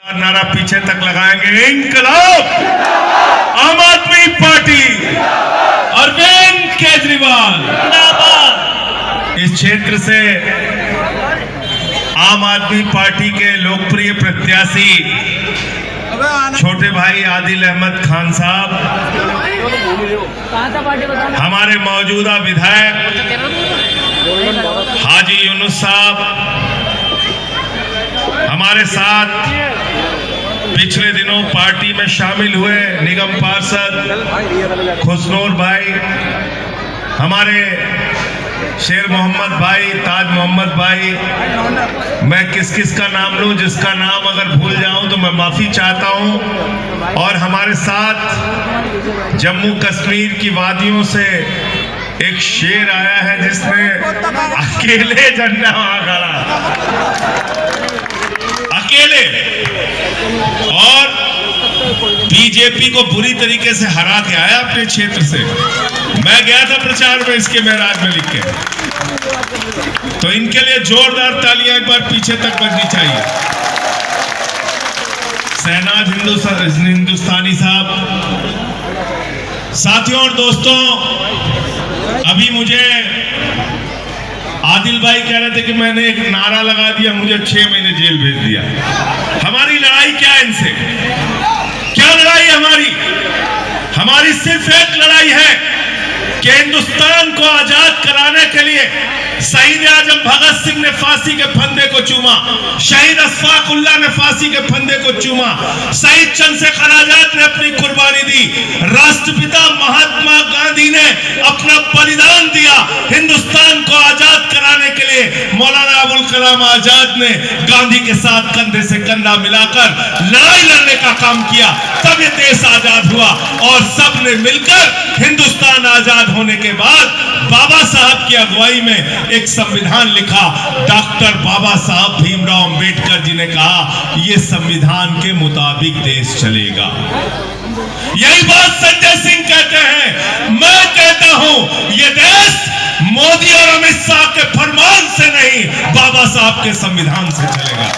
नारा पीछे तक लगाएंगे। इंकलाब आम आदमी पार्टी, अरविंद केजरीवाल। इस क्षेत्र से आम आदमी पार्टी के लोकप्रिय प्रत्याशी छोटे भाई आदिल अहमद खान साहब, हमारे मौजूदा विधायक हाजी यूनुस साहब, हमारे साथ पिछले दिनों पार्टी में शामिल हुए निगम पार्षद खुशनूर भाई, हमारे शेर मोहम्मद भाई, ताज मोहम्मद भाई, मैं किस किस का नाम लूं, जिसका नाम अगर भूल जाऊं तो मैं माफी चाहता हूं। और हमारे साथ जम्मू कश्मीर की वादियों से एक शेर आया है जिसने अकेले झंडा वहां खड़ा, अकेले, और बीजेपी को बुरी तरीके से हरा के आया अपने क्षेत्र से। मैं गया था प्रचार में इसके महराज में लिख के, तो इनके लिए जोरदार तालियां एक बार पीछे तक बजनी चाहिए। शहनाज हिंदुस्तानी साहब, साथियों और दोस्तों, अभी मुझे आदिल भाई कह रहे थे कि मैंने एक नारा लगा दिया, मुझे 6 महीने जेल भेज दिया। हमारी लड़ाई क्या है इनसे? क्या लड़ाई है हमारी? हमारी सिर्फ एक लड़ाई है कि हिंदुस्तान को आजाद कराने के लिए शहीद आजम भगत सिंह ने फांसी के फंदे को चूमा, शहीद अशफाक उल्लाह ने फांसी के फंदे को चूमा, शहीद चंद्रशेखर आजाद ने अपनी कुर्बानी दी, राष्ट्रपिता महात्मा गांधी ने अपना बलिदान दिया हिंदुस्तान को आजाद कराने के लिए। मौलाना अबुल कलाम आजाद ने गांधी के साथ कंधे से कंधा मिलाकर लड़ाई लड़ने का काम किया, तब ये देश आजाद हुआ। और सबने मिलकर हिंदुस्तान आजाद होने के बाद बाबा साहब की अगुवाई में एक संविधान लिखा। डॉक्टर बाबा साहब भीमराव अंबेडकर जी ने कहा ये संविधान के मुताबिक देश चलेगा। यही बात संजय सिंह कहते हैं, मैं कहता हूं ये देश मोदी और अमित शाह के फरमान से नहीं, बाबा साहब के संविधान से चलेगा।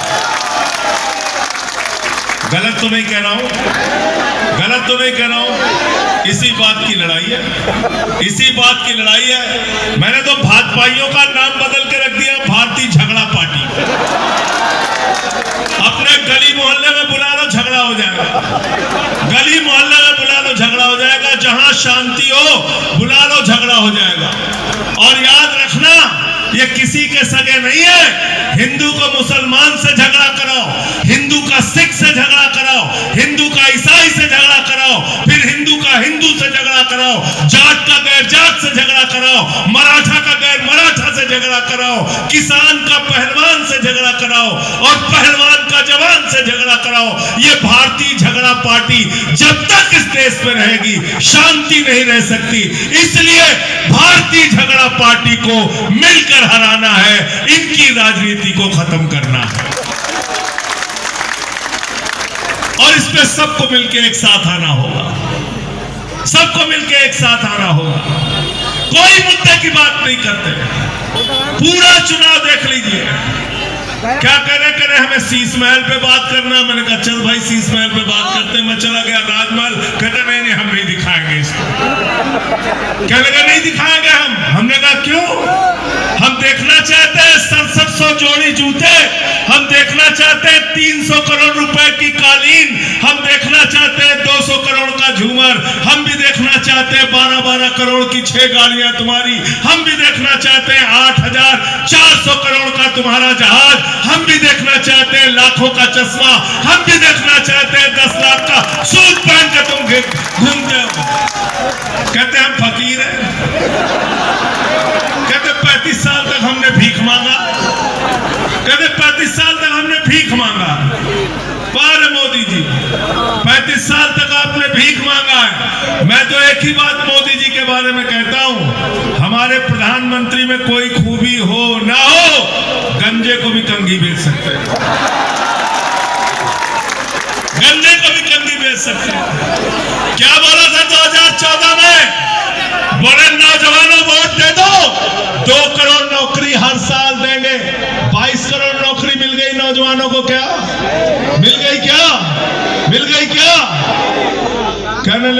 गलत तो नहीं कह रहा हूं, गलत तो नहीं कह रहा हूं। इसी बात की लड़ाई है, इसी बात की लड़ाई है। मैंने तो भाजपाइयों का नाम बदल के रख दिया भारतीय झगड़ा पार्टी। अपने गली मोहल्ले में बुला लो, झगड़ा हो जाएगा। गली मोहल्ले में बुला लो, झगड़ा हो जाएगा। जहां शांति हो बुला लो, झगड़ा हो जाएगा। और याद रखना, ये किसी के सगे नहीं है। हिंदू को मुसलमान से झगड़ा कराओ, हिंदू का सिख से झगड़ा कराओ, हिंदू का ईसाई से झगड़ा कराओ, फिर हिंदू का हिंदू से झगड़ा कराओ, जाट का गैर जाट से झगड़ा कराओ, मराठा का गैर मराठा से झगड़ा कराओ, किसान का पहलवान से झगड़ा कराओ, और पहलवान का जवान से झगड़ा कराओ। ये भारतीय झगड़ा पार्टी जब तक इस देश में रहेगी शांति नहीं रह सकती। इसलिए भारतीय झगड़ा पार्टी को मिलकर हराना है, इनकी राजनीति को खत्म करना है, और इस पे सबको मिलकर एक साथ आना होगा, सबको मिलकर एक साथ आना होगा। कोई मुद्दे की बात नहीं करते। पूरा चुनाव देख लीजिए, क्या करे हमें शीश महल पे बात करना। मैंने कहा चल भाई शीश महल पे बात करते। मैं चला गया राजमहल, कहते नहीं हम नहीं दिखाएंगे इसको। क्या लगा नहीं दिखाएंगे हम? हमने कहा क्यों? हम देखना चाहते हैं 6700 जोड़ी जूते, हम देखना चाहते हैं 300 करोड़ रुपए की कालीन, हम देखना चाहते हैं 200 करोड़ का झूमर, हम भी देखना चाहते हैं 12-12 करोड़ की 6 गाड़ियां तुम्हारी, हम भी देखना चाहते हैं 8400 करोड़ का तुम्हारा जहाज, हम भी देखना चाहते हैं लाखों का चश्मा, हम भी देखना चाहते हैं 10 लाख का सूट पहन के तुम घूमते हो। कहते हम फकीर हैं। कहते 35 साल तक हमने भीख मांगा, कहते 35 साल तक हमने भीख मांगा। पार मोदी जी 35 साल तक आपने भीख मांगा है। मैं तो एक ही बात मोदी जी के बारे में कहता हूं, हमारे प्रधानमंत्री में कोई खूबी हो ना हो, गंजे को भी कंघी बेच सकते हैं, गंजे को भी कंघी बेच सकते हैं। क्या बोला था 2014 में? बड़े नौजवानों वोट दे दो, 2 करोड़ नौकरी हर साल देंगे। 22 करोड़ नौकरी मिल गई नौजवानों को, क्या मिल गई? क्या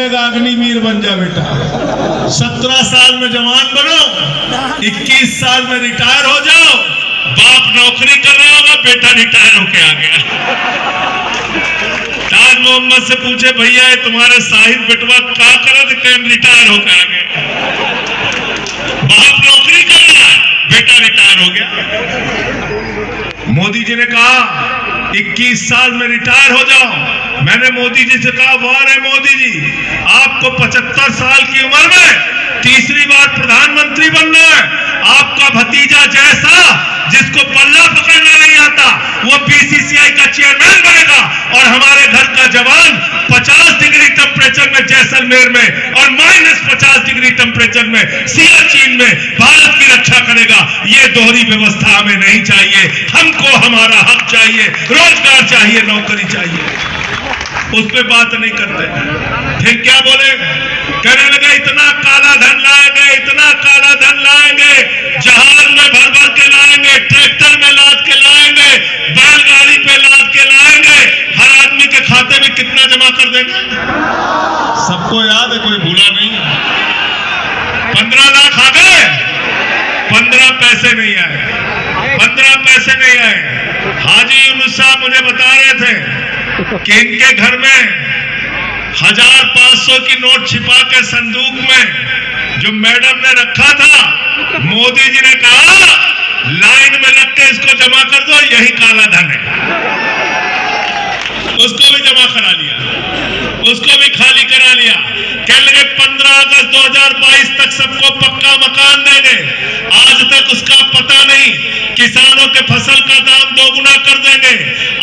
लगेगा अग्निवीर बन जा बेटा। 17 साल में जवान बनो, 21 साल में रिटायर हो जाओ। बाप नौकरी कर रहा होगा, बेटा रिटायर होके आ गया। ताज मोहम्मद से पूछे भैया तुम्हारे साहिब बेटवा क्या करे, रिटायर होके आ गए। बाप नौकरी कर रहा है, बेटा रिटायर हो गया। मोदी जी ने कहा 21 साल में रिटायर हो जाओ। मैंने मोदी जी से कहा वाह रे मोदी जी, आपको 75 साल की उम्र में तीसरी बार प्रधानमंत्री बनना है। आपका भतीजा जैसा जिसको बल्ला पकड़ना नहीं आता वो बीसीसीआई का चेयरमैन बनेगा, और हमारे घर का जवान 50 डिग्री टेम्परेचर में जैसलमेर में और -50 डिग्री टेम्परेचर में सियाचिन में भारत की रक्षा करेगा। ये दोहरी व्यवस्था हमें नहीं चाहिए। हमको हमारा हक चाहिए, रोजगार चाहिए, नौकरी चाहिए। उस पे बात नहीं करते। फिर क्या बोले, कहने लगे इतना काला धन लाएंगे, इतना काला धन लाएंगे, जहाज में भर भर के लाएंगे, ट्रैक्टर में लाद के लाएंगे, बैलगाड़ी पे लाद के लाएंगे, हर आदमी के खाते में कितना जमा कर देंगे। सबको याद है, कोई भूला नहीं। 15 लाख आ गए, 15 पैसे नहीं आए, 15 पैसे नहीं आए। हाजी यूनुस साहब मुझे बता रहे थे कि इनके घर में 1500 की नोट छिपा के संदूक में जो मैडम ने रखा था, मोदी जी ने कहा लाइन में लग के इसको जमा कर दो, यही काला धन है। उसको भी जमा करा लिया, उसको भी खाली करा लिया। कहने लगे 15 अगस्त 2022 तक सबको पक्का मकान देंगे। आज तक उसका पता नहीं। किसानों के फसल का दाम दोगुना कर देंगे,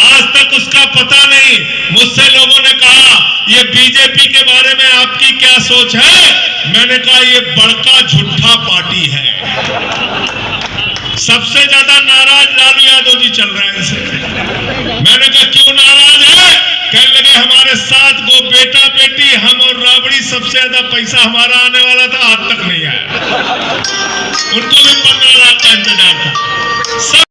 आज तक उसका पता नहीं। मुझसे लोगों ने कहा ये बीजेपी के बारे में आपकी क्या सोच है? मैंने कहा ये बड़का झूठा पार्टी है। सबसे ज्यादा नाराज लालू यादव जी चल रहे हैं इनसे। मैंने कहा क्यों नाराज है? कहने लगे हमारे 7 गो बेटा बेटी, हम और राबड़ी, सबसे ज्यादा पैसा हमारा आने वाला था, आज तक नहीं आया। उनको भी 15 लाख का इंतजार था। सब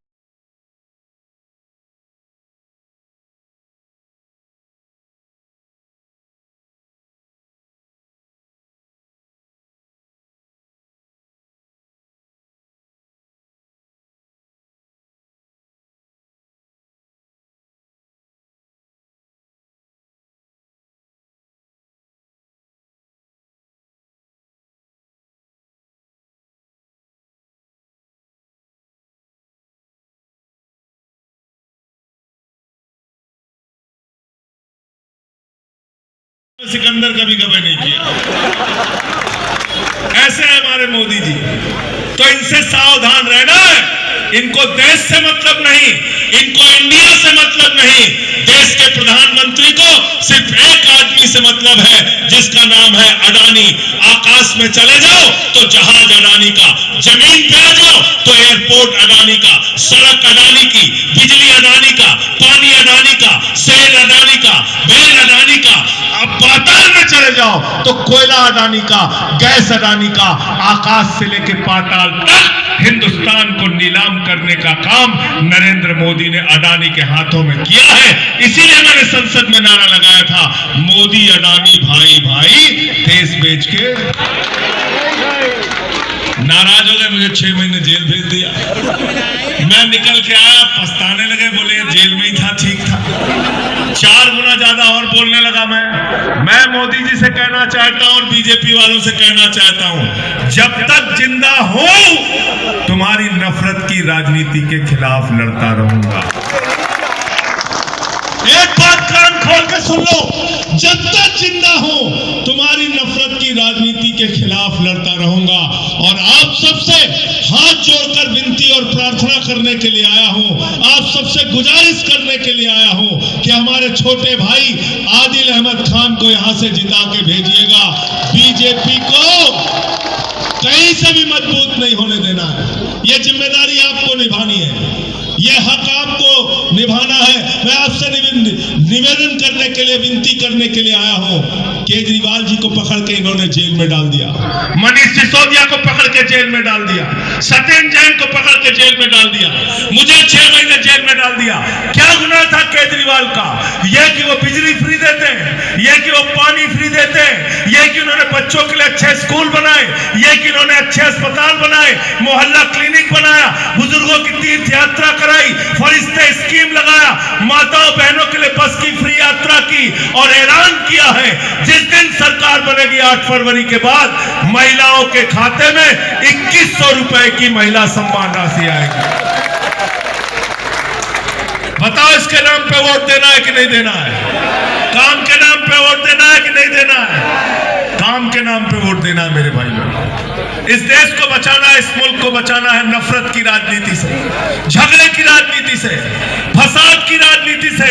सिकंदर कभी कभी नहीं किया। ऐसे है हमारे मोदी जी, तो इनसे सावधान रहना है। इनको देश से मतलब नहीं, इनको इंडिया से मतलब नहीं। देश के प्रधानमंत्री को सिर्फ एक आदमी से मतलब है, जिसका नाम है अडानी। आकाश में चले जाओ तो जहाज अडानी का, जमीन पे आ जाओ तो एयरपोर्ट अडानी का, सड़क अडानी की, बिजली अडानी का, पानी अडानी का, सेल अडानी का, बेल अडानी का। अब पाताल में चले जाओ तो कोयला अडानी का, गैस अडानी का। आकाश से लेके पाताल तक हिंदुस्तान को नीलाम करने का काम नरेंद्र मोदी ने अडानी के हाथों में किया है। इसीलिए मैंने संसद में नारा लगाया था, मोदी अडानी भाई भाई, देश बेच के। नाराज हो गए, मुझे 6 महीने जेल भेज दिया। मैं निकल के आया, पछताने लगे, बोले जेल में ही था, ठीक था। 4 गुना ज्यादा और बोलने लगा। मैं मोदी जी से कहना चाहता हूं और बीजेपी वालों से कहना चाहता हूं, जब तक जिंदा हो तुम्हारी नफरत की राजनीति के खिलाफ लड़ता रहूंगा। एक बात कान खोल के सुन लो, जब तक जिंदा हो तुम्हारी नफरत की राजनीति के खिलाफ लड़ता रहूंगा। और आप सबसे हाथ जोड़कर विनती और प्रार्थना करने के लिए आया हूं, आप सबसे गुजारिश करने के लिए आया हूं कि हमारे छोटे भाई आदिल अहमद खान को यहां से जिता के भेजिएगा। बीजेपी को कहीं से भी मजबूत नहीं होने देना है। यह जिम्मेदारी आपको निभानी है, यह हक आपको निभाना है। मैं आपसे निवेदन करने के लिए, विनती करने के लिए आया हूं। केजरीवाल जी को पकड़ के इन्होंने जेल में डाल दिया, मनीष सिसोदिया को पकड़ के जेल में डाल दिया, सत्येंद्र जैन को पकड़ के जेल में डाल दिया, मुझे 6 महीने जेल में डाल दिया। क्या गुनाह था केजरीवाल का? यह कि वो बिजली फ्री देते हैं, यह कि वो पानी फ्री देते हैं, यह कि उन्होंने बच्चों के लिए अच्छे स्कूल बनाए, यह कि उन्होंने अच्छे अस्पताल बनाए, मोहल्ला क्लिनिक बनाया, बुजुर्गों की तीर्थ यात्रा कराई, फरिश्ते स्कीम लगाया, माताओं बहनों के लिए बस की फ्री यात्रा की और ऐलान किया है जिस दिन सरकार बनेगी 8 फरवरी के बाद महिलाओं के खाते में 2100 रुपए की महिला सम्मान राशि आएगी। बताओ इसके नाम पे वोट देना है कि नहीं देना है? काम के नाम पे वोट देना है कि नहीं देना है? काम के नाम पे वोट देना है मेरे भाइयों। इस देश को बचाना है, इस मुल्क को बचाना है नफरत की राजनीति से, झगड़े की राजनीति से, फसाद की राजनीति से।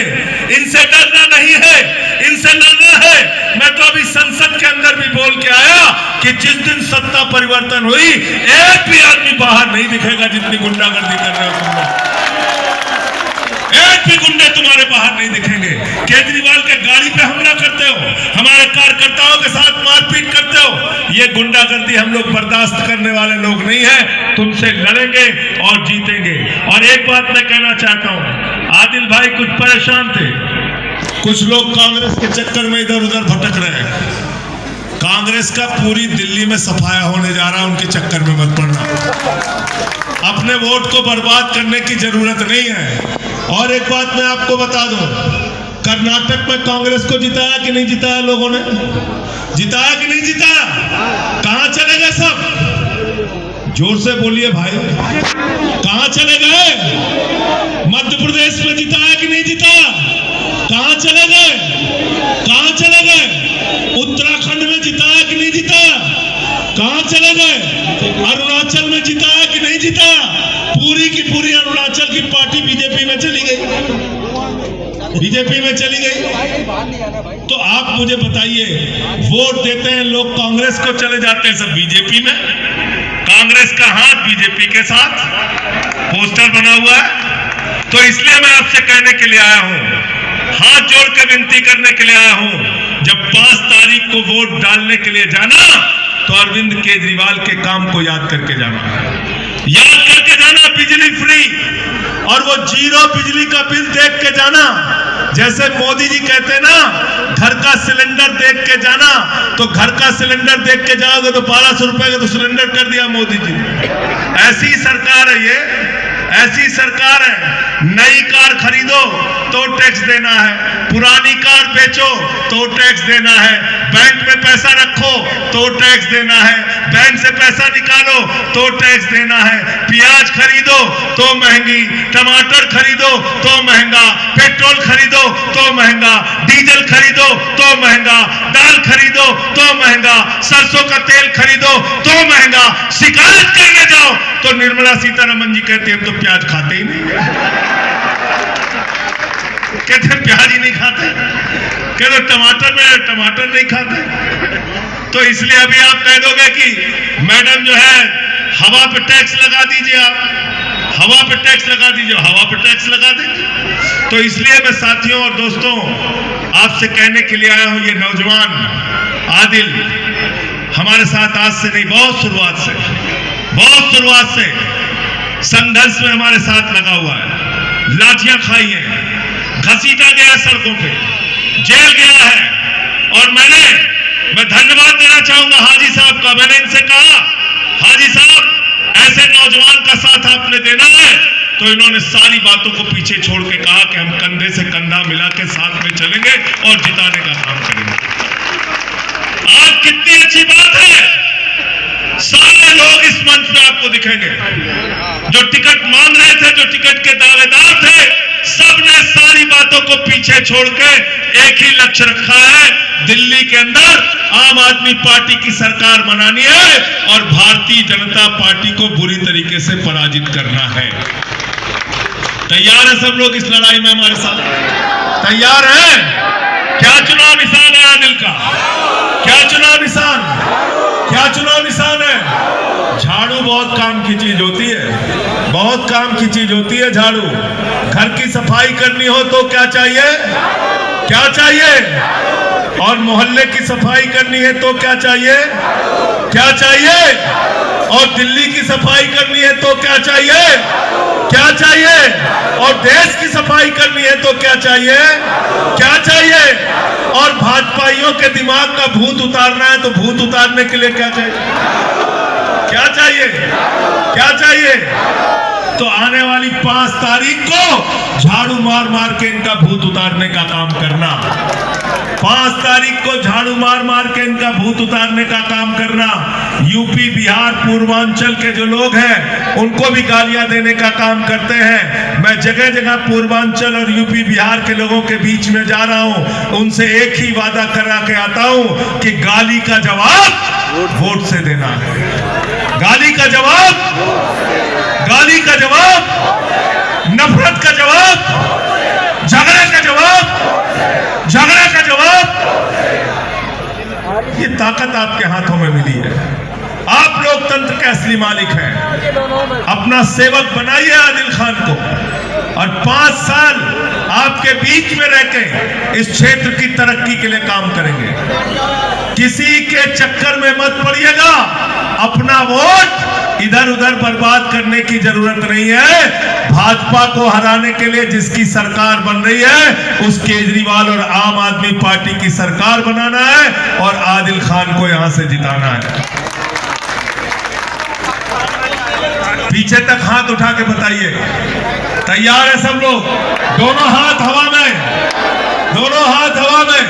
इनसे डरना नहीं है, इनसे लड़ना है। मैं तो अभी संसद के अंदर भी बोल के आया कि जिस दिन सत्ता परिवर्तन हुई एक भी आदमी बाहर नहीं दिखेगा। जितनी गुंडागर्दी कर रहे हो तुम लोग, एक भी गुंडे तुम्हारे बाहर नहीं दिखेंगे। केजरीवाल के गाड़ी पे हमला करते हो, हमारे कार्यकर्ताओं के साथ मारपीट करते हो। ये गुंडागर्दी हम लोग बर्दाश्त करने वाले लोग नहीं है। तुमसे लड़ेंगे और जीतेंगे। और एक बात मैं कहना चाहता हूं, आदिल भाई कुछ परेशान थे, कुछ लोग कांग्रेस के चक्कर में इधर उधर भटक रहे हैं। कांग्रेस का पूरी दिल्ली में सफाया होने जा रहा है, उनके चक्कर में मत पड़ना। अपने वोट को बर्बाद करने की जरूरत नहीं है। और एक बात मैं आपको बता दूं, कर्नाटक में कांग्रेस को जिताया कि नहीं जिताया? लोगों ने जिताया कि नहीं जिताया? कहां चले गए सब? जोर से बोलिए भाई, कहां चले गए? मध्य प्रदेश में जिताया कि नहीं जिताया? कहां चले गए? कहां चले गए? उत्तराखंड में जिताया कि नहीं जिताया? कहां चले गए? अरुणाचल में जिताया कि नहीं जिताया? पूरी की पूरी अरुणाचल की पार्टी बीजेपी में चली गई, बीजेपी में चली गई। तो आप मुझे बताइए, वोट देते हैं लोग कांग्रेस को, चले जाते हैं सब बीजेपी में। कांग्रेस का हाथ बीजेपी के साथ, पोस्टर बना हुआ है। तो इसलिए मैं आपसे कहने के लिए आया हूं, हाथ जोड़ के विनती करने के लिए आया हूं, जब 5 तारीख को वोट डालने के लिए जाना तो अरविंद केजरीवाल के काम को याद करके जाना, याद करके जाना। बिजली फ्री और वो 0 बिजली का बिल देख के जाना। जैसे मोदी जी कहते हैं ना, घर का सिलेंडर देख के जाना, तो घर का सिलेंडर देख के जाओगे तो 1200 रुपए का तो सिलेंडर कर दिया मोदी जी। ऐसी सरकार है ये, ऐसी सरकार है। नई कार खरीदो तो टैक्स देना है, पुरानी कार बेचो तो टैक्स देना है, बैंक में पैसा रखो तो टैक्स देना है, बैंक से पैसा निकालो तो टैक्स देना है। प्याज खरीदो तो महंगी, टमाटर खरीदो तो महंगा, पेट्रोल खरीदो तो महंगा, डीजल खरीदो तो महंगा, दाल खरीदो तो महंगा, सरसों का तेल खरीदो तो महंगा। शिकायत करने जाओ तो निर्मला सीतारमन जी कहते हैं तो प्याज खाते ही नहीं, कहते प्याज ही नहीं खाते, कहते टमाटर में टमाटर नहीं खाते। तो इसलिए अभी आप कह दोगे कि मैडम जो है हवा पे टैक्स लगा दीजिए, आप हवा पे टैक्स लगा दीजिए, हवा पे टैक्स लगा देंगे। तो इसलिए मैं साथियों और दोस्तों आपसे कहने के लिए आया हूं, ये नौजवान आदिल हमारे साथ आज से नहीं, बहुत शुरुआत से संघर्ष में हमारे साथ लगा हुआ है। लाठियां खाई हैं, घसीटा गया सड़कों पे, जेल गया है। और मैं धन्यवाद देना चाहूंगा हाजी साहब का। मैंने इनसे कहा, हाजी साहब ऐसे नौजवान का साथ आपने देना है, तो इन्होंने सारी बातों को पीछे छोड़ के कहा कि हम कंधे से कंधा मिला के साथ में चलेंगे और जिताने का काम करेंगे। आज कितनी अच्छी बात है, सारे लोग इस मंच पे आपको दिखेंगे। जो टिकट मांग रहे थे, जो टिकट के दावेदार थे, सबने सारी बातों को पीछे छोड़ के एक ही लक्ष्य रखा है, दिल्ली के अंदर आम आदमी पार्टी की सरकार बनानी है और भारतीय जनता पार्टी को बुरी तरीके से पराजित करना है। तैयार है सब लोग इस लड़ाई में हमारे साथ? तैयार है? क्या चुनाव निशान है आदिल का? क्या चुनाव निशान? क्या चुनाव निशान है? झाड़ू बहुत काम की चीज होती है, बहुत काम की चीज होती है झाड़ू। घर की सफाई करनी हो तो क्या चाहिए? क्या चाहिए? और मोहल्ले की सफाई करनी है तो क्या चाहिए? क्या चाहिए? और दिल्ली की सफाई करनी है तो क्या चाहिए? क्या चाहिए? और देश की सफाई करनी है तो क्या चाहिए? क्या चाहिए? और भाजपाइयों के दिमाग का भूत उतारना है तो भूत उतारने के लिए क्या चाहिए? क्या चाहिए? क्या चाहिए? तो आने वाली 5 तारीख को झाड़ू मार मार के इनका भूत उतारने का काम करना। 5 तारीख को झाड़ू मार मार के इनका भूत उतारने का काम करना। यूपी, बिहार, पूर्वांचल के जो लोग हैं उनको भी गालियां देने का काम करते हैं। मैं जगह जगह पूर्वांचल और यूपी, बिहार के लोगों के बीच में जा रहा हूं, उनसे एक ही वादा करा के आता हूं कि गाली का जवाब वोट से देना है। गाली का जवाब, गाली का जवाब, नफरत का जवाब, झगड़े का जवाब, झगड़े का जवाब। ये ताकत आपके हाथों में मिली है। आप लोकतंत्र के असली मालिक हैं। अपना सेवक बनाइए आदिल खान को और 5 साल आपके बीच में रह के इस क्षेत्र की तरक्की के लिए काम करेंगे। किसी के चक्कर में मत पड़िएगा। अपना वोट इधर उधर बर्बाद करने की जरूरत नहीं है। भाजपा को हराने के लिए जिसकी सरकार बन रही है उस केजरीवाल और आम आदमी पार्टी की सरकार बनाना है और आदिल खान को यहां से जिताना है। पीछे तक हाथ उठा के बताइए, तैयार है सब लोग? दोनों हाथ हवा में, दोनों हाथ हवा में।